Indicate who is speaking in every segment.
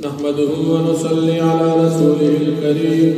Speaker 1: نحمده ونصلي على رسوله الكريم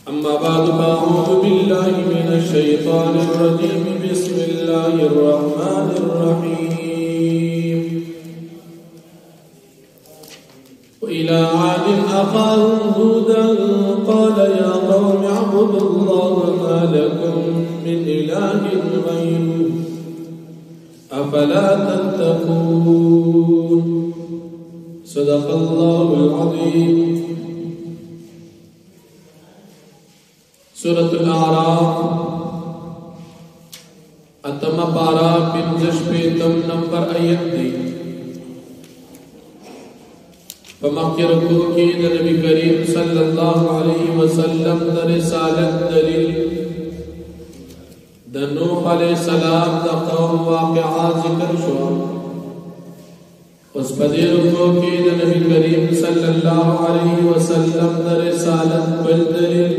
Speaker 1: أما بعد فأعوذ بالله من الشيطان الرجيم بسم الله الرحمن الرحيم وإلى عاد أخاهم هودا قال يا قوم اعبدوا الله ما لكم من إله غيره أفلا تتقون صدق الله العظيم. سورة الأعراف اتم پارا پنځش پیتم نمبر آیت دی. فمخی رکوع کی نبی کریم صلی اللہ علیہ وسلم در رسالت دلیل د نوح علیہ السلام د قوم واقعات ذکر شو. اس پدی رکوع کی نبی کریم صلی اللہ علیہ وسلم د رسالت بل دلیل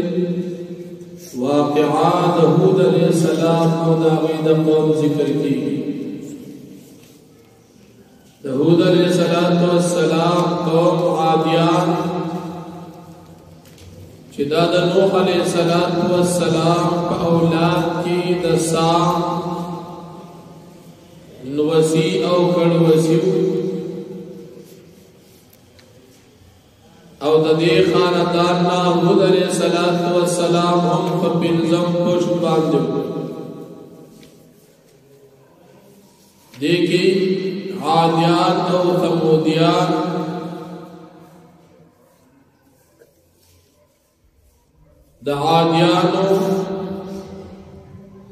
Speaker 1: واقعات هود علیہ السلام و داوی د قوم ذکر کی. هود علیہ السلام قوم عادیان چې دا د نوح علیہ السلام په اولاد کې د سام نوسی او کړوسی او د دې خاندان نه هود علیہ السلام هم په پنځم پښت باندې دیکي عادیان او ثمودیان د عادیانو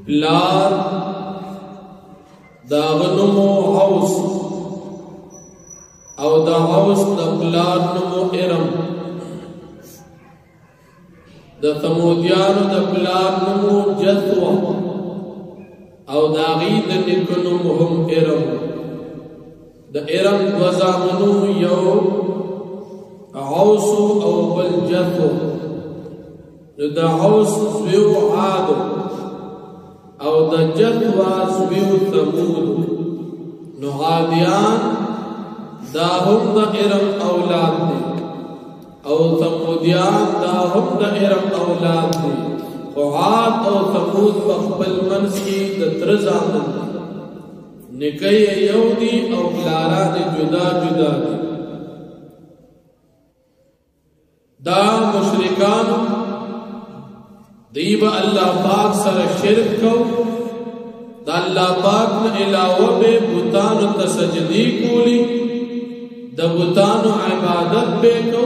Speaker 1: پلار دا غنمو عوس او دا عوس دا پلار نمو ارم دا ثمودیانو دا پلار نمو جثوه او دا غید نکنمو هم ارم. دا ارم دوزامنو یو عوسو او بل جثو. دا عوس زویو عادو او دا جثوا زویو ثمودو. نو عادیان دا هم دا ارم اولاد دی او ثمودیان دا هم دا ارم اولاد دی. خو عاد او ثمود بخبل منس کی دا ترزامن دی نکی یو دی او پلاران جدا جدا دی. دا مشرکان دیب اللہ پاک سر شرک کو دا اللہ پاک نے علاوہ بے بتانو تسجدی کولی دا بتانو عبادت بے کو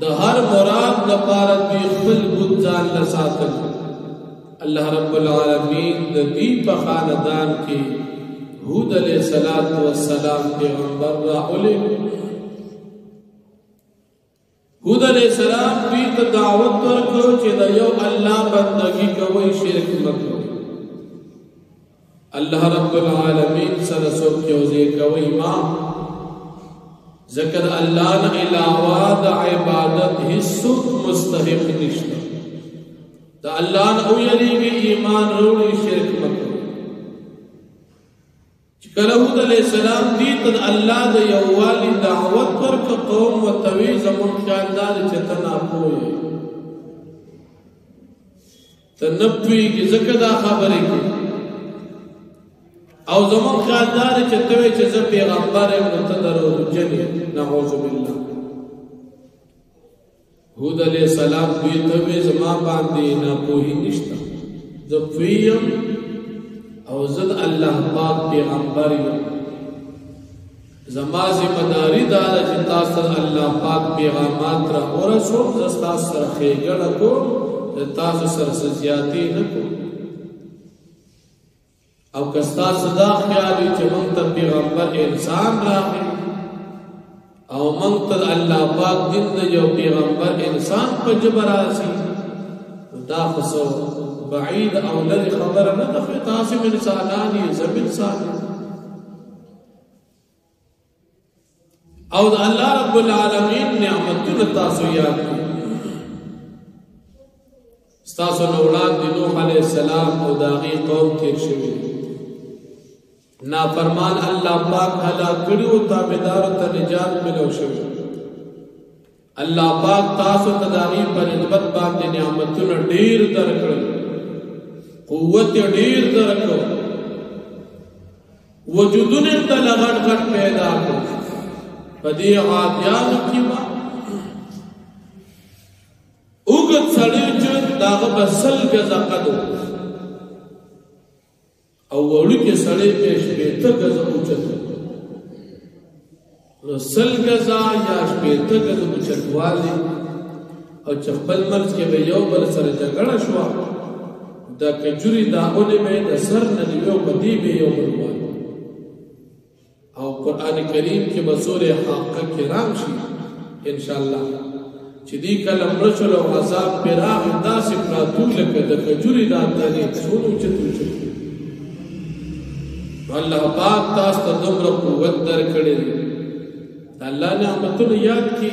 Speaker 1: دا ہر مراد دا پارت بی خفل بتان لساتل. اللہ رب العالمین دا دیب خاندان کی هود علیہ السلام پیغمبر راولے. هود علیہ السلام بیت دعوت ورکو چې دا یو الله بندگی کوي شرک مکو. الله رب العالمین سره څوک یوځای کوي ما ذکر الله نه علاوه د عبادت هیڅ مستحق نشته. دا الله نه او یریږي ایمان وروړي شرک مکو. کله هود علیہ السلام دیت الله د یووالي دعوت ورک قوم وتوی زمون خیالدار چې تنا پوي تنبوي کی زکه دا خبره کی او زمون خیالدار چې توی چې ز پیغمبر متدرو جنې نعوذ بالله. هود علیہ السلام دوی ته زما باندې نه پوي نشته ز پویم او زد اللہ پاک پیغمبر زما ذمہ داری دار چې تاسو الله پاک پیغامات را ورسول زستا سره خېګړه کو تاسو سره زیاتی نه کو او کستا صدا خیال چې موږ ته پیغمبر انسان راغی او موږ ته الله پاک دین د یو پیغمبر انسان په جبراسي دا خصو بعید او لری خبر نه د تاسو من انسانانی زمين انسان او د الله رب العالمین نعمتونه تاسو یاد تاسو اولاد د نوح علیہ السلام او داغي قوم تیر شوی نافرمان الله پاک هلاک کړي او تابعدار ته نجات ملو شوی الله پاک تاسو ته داغي په نسبت باندې نعمتونه ډیر درکړل قوت ډیر درکړو وجودونه ته لغړ غټ پیدا کړ پدې عادیانو کې ما وګت سړی چې داغه بسل غزا قدو او وړو کې سړی پېښ به ته غزا اوچته نو سل غزا یا شپېته غزا اوچتوالی او چپل مرز کې به یو بل سره جګړه شو دا کجوري داونه به د سر نه یو بدی به یو بل او قران کریم کې به سورې حق کې راشي ان شاء الله چې دې کلم رسول او عذاب پیراغ داسې پراتو لکه د کجوري دانه څونو چتو الله پاک تاسو ته دومره قوت درکړي الله نعمتونه یاد کی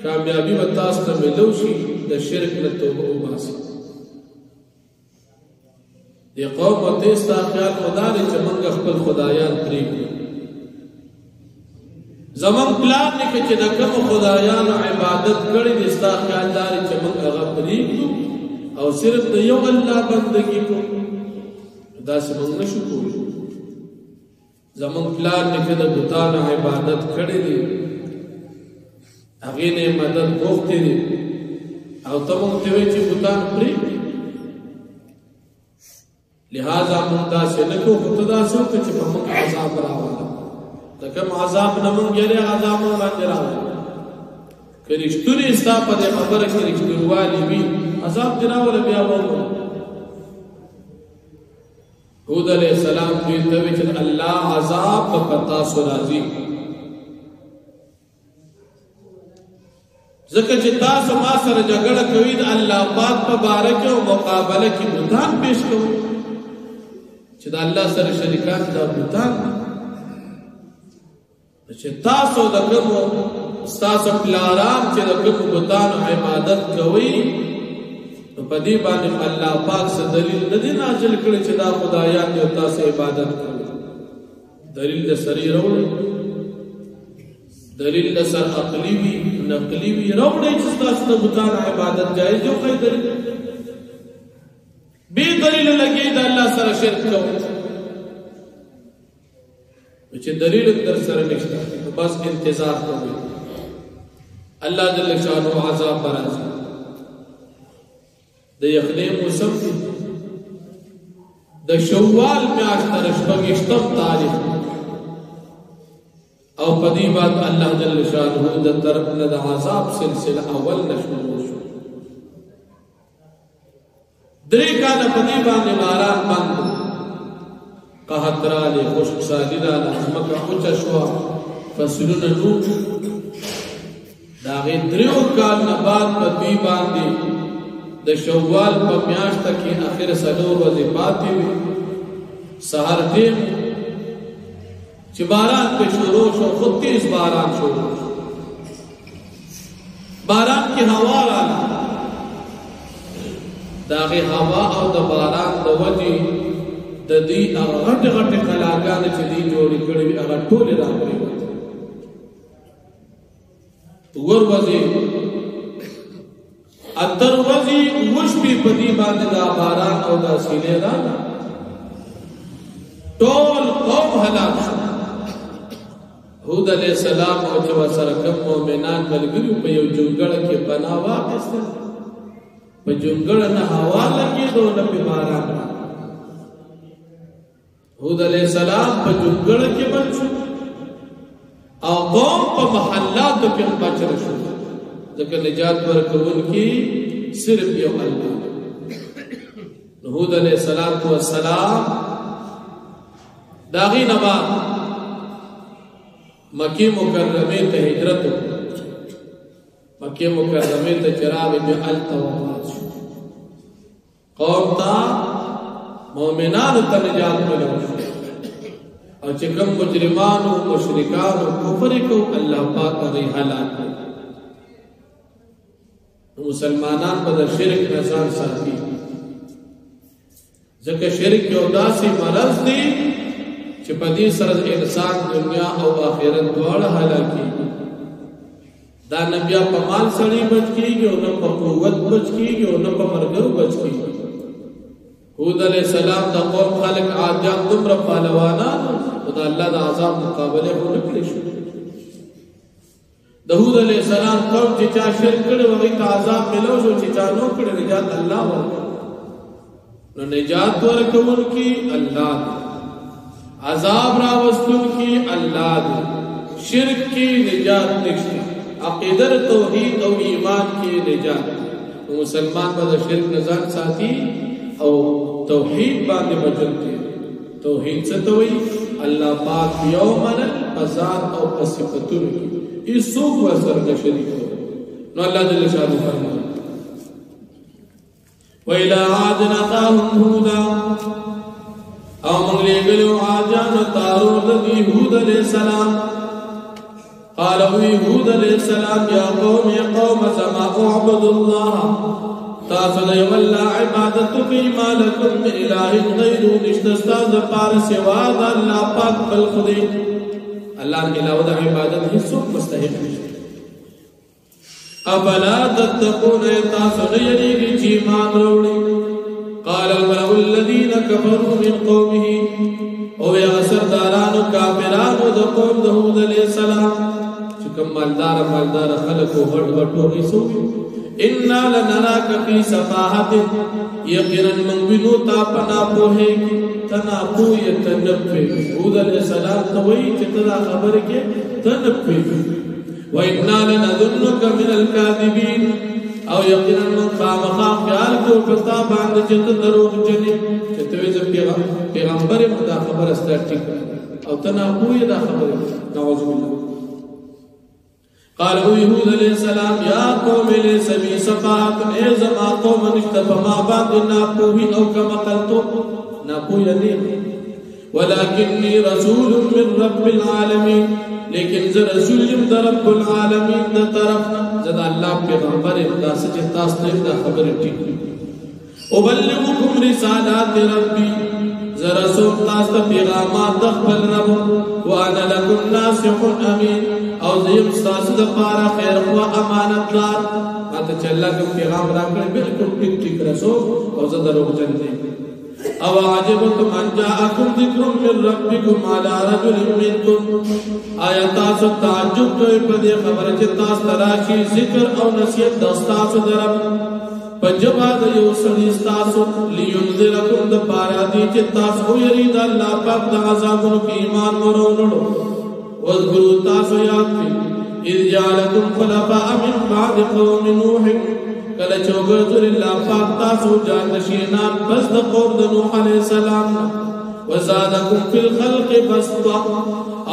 Speaker 1: کامیابی و تاسو ته ملو شي د شرک نه توبه وباسي دی قوم او تاسو خیال خدا دې چې موږ خپل خدایان پریږدو زمون پلان نه کې چې د کوم خدایانو عبادت کړي دي تاسو خیال داري چې موږ هغه پریږدو او صرف د یو الله بندگی کو دا څه موږ نشو کولی زمون پلان نه کې د بتانو عبادت کړي دي هغه نه مدد غوښتي دي او ته مونږ ته وی چې بوتان پرې لہذا مونږ دا څنګه کو خدای سو چې په موږ عذاب راوړل دا کوم عذاب نه مونږ یې عذاب باندې راوړل کله شتوري ستا په خبره کې رښتینوالي وي عذاب دراوله بیا وره هود علیہ السلام دوی ته وی چې الله عذاب په پتا سو راځي ځکه چې تاسو ما سره جګړه کوي د الله پاک په بارک او مقابله کې بوتان پیش کوي چې د الله سره شریکان د بوتان چې تاسو د کوم تاسو پلاران چې د کوم بوتان عبادت کوي په دې باندې الله پاک څه دلیل نه دی نازل کړی چې دا خدایان دي او تاسو عبادت کوي دلیل د سری وروړي دلیل د سر عقلی وی نقلی وی وروړي چې تاسو د بوتان عبادت جایز جو کوي دلیل به دلیل لګي د الله سره شرک کوي چې دلیل در سره نشته بس انتظار کوي الله جل شانو عذاب برازي د یخنې موسم د شوال میاشت تر شپږشتم تاریخ او پدی بات الله جل شانه د طرف نه د عذاب سلسله اول نشو شو درې کاله پدی باندې باران باندې قحطراله خشک سالیدا مکه اوچ شو فصلونه نو دا غي دریو کال نه بعد پدی باندې د شوال په میاشت کې اخر سلور ورځې پاتې وي سحر ټیم چې باران په شروع شو خود تیز باران شروع شو باران کی هوا راغله داغه هوا او د باران د وجې د دې غټ غټ کلاګان چې دې جوړ کړې هغه ټول راغلي ورځې اتر ورځې وشبي په دې باندې دا باران او دا سیلې را ټول قوم هلاک شو هود علیہ السلام او چې وسره کوم مؤمنان ملګری په یو جونګړ کې پناه واخیسته په جونګړ نه هوا لګېدو نه په باران هود علیہ السلام په جونګړ کې بچو او قوم په محلاتو کې بچل شو ځکه نجات ورکون کی صرف یو الله هود علیہ السلام داغي نبا مکی مکرمه ته هجرت مکی مکرمه ته چراغ به التوات قوم تا مؤمنان ته نجات ملو او چې کوم مجرمان او مشرکان او کفر کو الله پاک غي هلاک مسلمانان په شرک نه ځان ساتي ځکه شرک یو داسې مرض دی چې په دې سره انسان دنیا او آخرت دواړه هلاکي دا نه بیا په مال سړی بچ کیږي او نه په قوت بچ کیږي او نه په مرګ بچ کیږي هود علیہ السلام دا قوم خلق عادیان دومره پهلوانا او دا الله د عذاب مقابله ونه کړی شو د هود علیہ السلام قوم چې چا شرک کړي هغه ته عذاب ملو شو چې چا نو کړي نجات الله ورکړي نو نجات ورکون کی الله عذاب راوستون کی الله شرک کی نجات نشته عقیده توحید او ایمان کی نجات مسلمان به شرک نزان ساتي او توحید باندې بچلته توحید څه ته وایي الله پاک یومن ازاد او صفاتون ایسو وسر د شریک نو الله جل شانه فرمایي وإلى عاد أخاهم هودا او من لګلو عادان تارود دی هود علیہ السلام قال هود علیہ السلام یا قوم سما اعبد الله تاسو د یو الله عبادت کوي مالکم اله غیر نشتستاز پار سوا د الله پاک بل خدای الله علاوه د عبادت هیڅ مستحق نشته افلا تتقون تاسو یریږي چې ایمان وروړي قال الملأ الذين كفروا من قومه او یا سردارانو کافرانو د قوم د هود علیہ السلام چې کوم مالدار خلکو هټ ایسو ان لنراك في سفاهه یقینا من بنو تا پنا پوهه تنا پوی تنفه هود علیہ السلام ته وی چې تدا خبر کې تنفه وإنا لنظنك من الكاذبين او یقینا من خامخا خیال کو پتا باندې چې ته دروغ جنې چې ته پیغمبر مدا خبر است ټیک او تنا پوی دا خبر نعوذ بالله قال هود علیہ السلام یا قوم ليس بي سفاهة اے زما قوم نشته ما باندې نا پوی او کما قلتو نا پوی نه ولكني رسول من رب العالمين لیکن زه رسول یم د رب العالمین د طرفنا زه د الله پیغمبر یم دا چې تاسو ته دا خبره ټیک ابلغکم رسالات ربی زه رسول تاسو ته پیغامات د خپل رب وانا لکم ناصح امین او زه یم تاسو د پاره خیر خو امانتدار ماته چې الله کوم پیغام راکړي بالکل ټیک رسول او زه دروغ جن نه او عجبتم ان جاءكم ذكر من ربكم على رجل منكم آیا تاسو تعجب کوئ په دې خبره چې تاسو تراشي ذکر او نصیحت د تاسو درب په جواب یو سړي تاسو لينذركم د پاره دي چې تاسو یرید الله پاک د عذابونو کې ایمان ورولړو وذکروا تاسو یاد کړئ اذ جعلكم خلفاء من بعد قوم نوح کله چوغذر الله پاک تاسو جان نشینان بس د قوم د نوح علیہ السلام وزادکم فی الخلق بسطا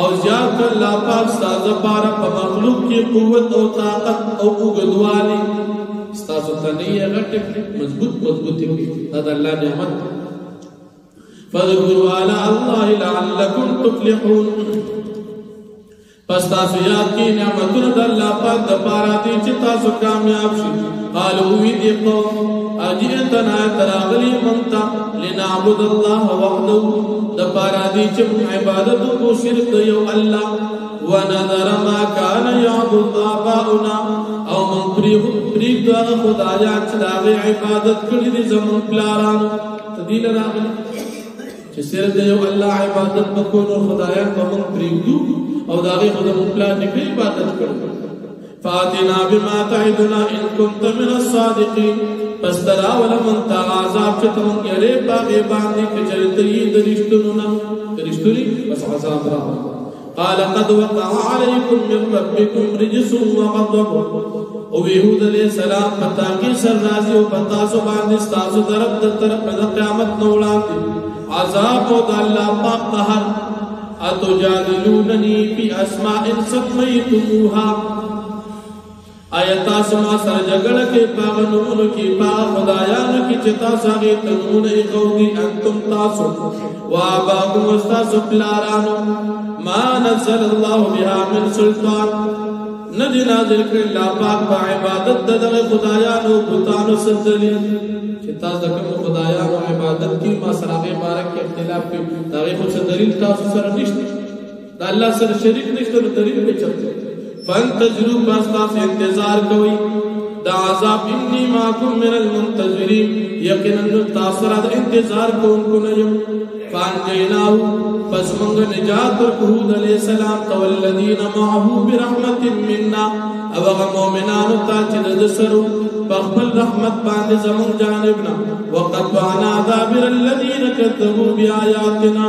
Speaker 1: او زیاد الله پاک تاسو لپاره په مخلوق کې قوت او طاقت او وګدوالی تاسو ته نه غټ مضبوط کی دا الله نعمت فذكروا على الله لعلكم تفلحون پس تاسو یاد کی نعمتونه د الله پاک د پاره دي چې تاسو کامیاب شئ قالوا وی قوم اجئتنا تراغلی منتا لنعبد الله وحده د پاره دي چې عبادت کو صرف د یو الله ونذر ما كان يعبد آباؤنا او من پریږ د خدایان چې د عبادت کړي دي زمون پلارانو تدیل راغلی چې صرف د یو الله عبادت وکړو خدایان به مونږ پریږدو او دا غي خدای مونږ پلان نه عبادت کړو فاتنا بما تعدنا ان كنت من الصادقين پس ترا ولمن تعذاب چې تم یې باغې باندې چې چرته یې د رښتونی بس عذاب را قال قد وقع عليكم من ربكم رجس وغضب او يهود عليه السلام پتا کې سر راځي او پتا سو باندې تاسو طرف د قیامت نو وړاندې عذاب او الله پاک قهر اتجادلونني في اسماء سميتموها آیات اسما سره جګړه کې پاغنونو کې پا خدایانو کې چې تاسو هغه تمونه قومي انتم تاسو واباكم استاسو پلارانو ما نزل الله بها من سلطان ندی نازل کړ الله پاک په عبادت د خدایانو بوتانو سره چې تاسو کوم خدایانو عبادت عبادت کی ما سراغه بارک کې اختلاف کوي دا خو څه دلیل تاسو سره نشته دا الله سره شریک نشته نو دلیل به چرته فانتظروا پس تاسو انتظار کوئ دا عذاب انی معکم من المنتظرین یقینا تاسو را انتظار کوونکو نه یم فانجیناه پس موږ نجات ورکړو هود علیہ السلام والذین معه برحمت منا او هغه مؤمنانو ته چې د سرو بخبل رحمت باندې زمون جانبنا وقطعنا دابر الذين كذبوا بآياتنا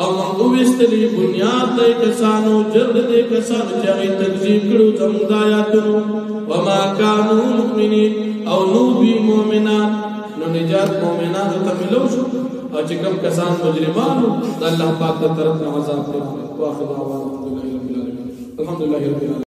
Speaker 1: او موږ وستلی بنیاد د کسانو جرد د کسانو چې هغه تکذیب کړو زمون د آیاتونو وما كانوا مؤمنين او نو بي مؤمنان نو نجات مؤمنانو ته ملو شو او چې کوم کسان مجرمانو د الله پاک تر طرف عذاب کوي واخر دعوانا الحمد لله رب العالمين